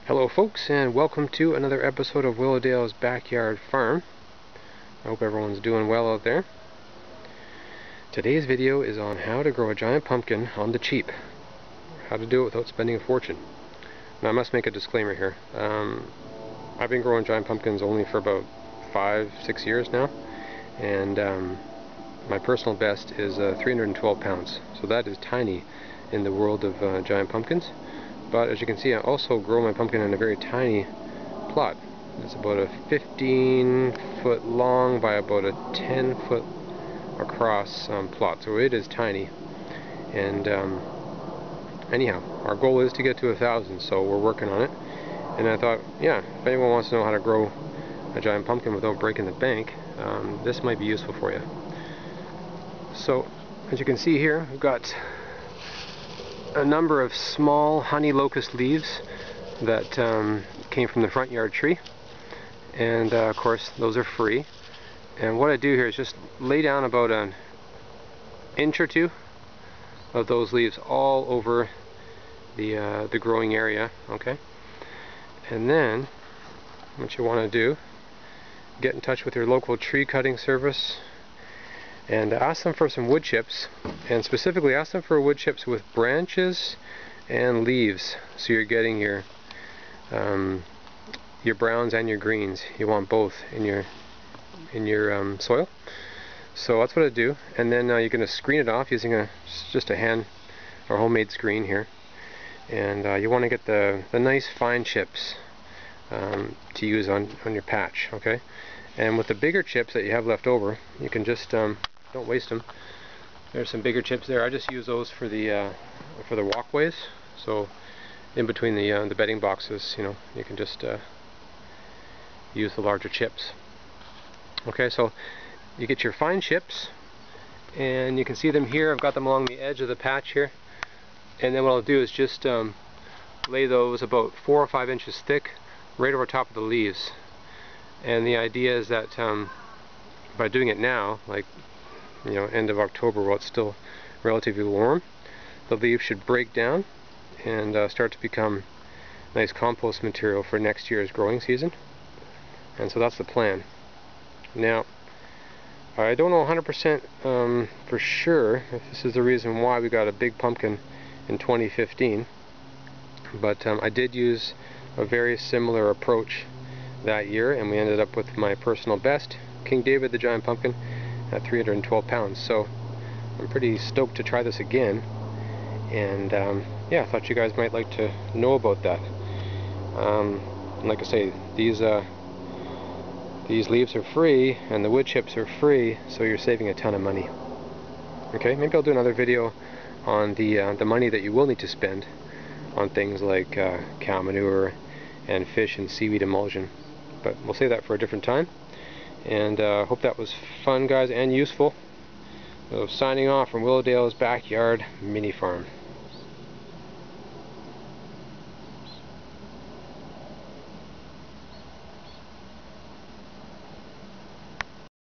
Hello folks, and welcome to another episode of Willowdale's Backyard Farm. I hope everyone's doing well out there. Today's video is on how to grow a giant pumpkin on the cheap. How to do it without spending a fortune. Now I must make a disclaimer here. I've been growing giant pumpkins only for about 5-6 years now, and my personal best is 312 pounds. So that is tiny in the world of giant pumpkins. But as you can see, I also grow my pumpkin in a very tiny plot. It's about a 15-foot long by about a 10-foot across plot, so it is tiny. And anyhow, our goal is to get to 1,000, so we're working on it. And I thought, yeah, if anyone wants to know how to grow a giant pumpkin without breaking the bank, this might be useful for you. So, as you can see here, we've got a number of small honey locust leaves that came from the front yard tree, and of course those are free. And what I do here is just lay down about an inch or two of those leaves all over the growing area, okay? And then what you want to do, get in touch with your local tree cutting service and ask them for some wood chips, and specifically ask them for wood chips with branches and leaves, so you're getting your browns and your greens. You want both in your soil. So that's what I do, and then you're going to screen it off using just a hand or homemade screen here, and you want to get the nice fine chips to use on your patch, okay? And with the bigger chips that you have left over, you can just don't waste them. There's some bigger chips there. I just use those for the walkways. So in between the bedding boxes, you know, you can just use the larger chips. Okay, so you get your fine chips, and you can see them here. I've got them along the edge of the patch here. And then what I'll do is just lay those about 4 or 5 inches thick right over top of the leaves. And the idea is that by doing it now, like, you know, end of October while it's still relatively warm, the leaves should break down and start to become nice compost material for next year's growing season. And so that's the plan. Now, I don't know 100% for sure if this is the reason why we got a big pumpkin in 2015, but I did use a very similar approach that year, and we ended up with my personal best, King David the giant pumpkin, at 312 pounds. So I'm pretty stoked to try this again, and yeah, I thought you guys might like to know about that. Like I say, these leaves are free and the wood chips are free, so you're saving a ton of money. Okay, maybe I'll do another video on the money that you will need to spend on things like cow manure and fish and seaweed emulsion, but we'll save that for a different time. And hope that was fun, guys, and useful. So signing off from Willowdale's Backyard Mini Farm.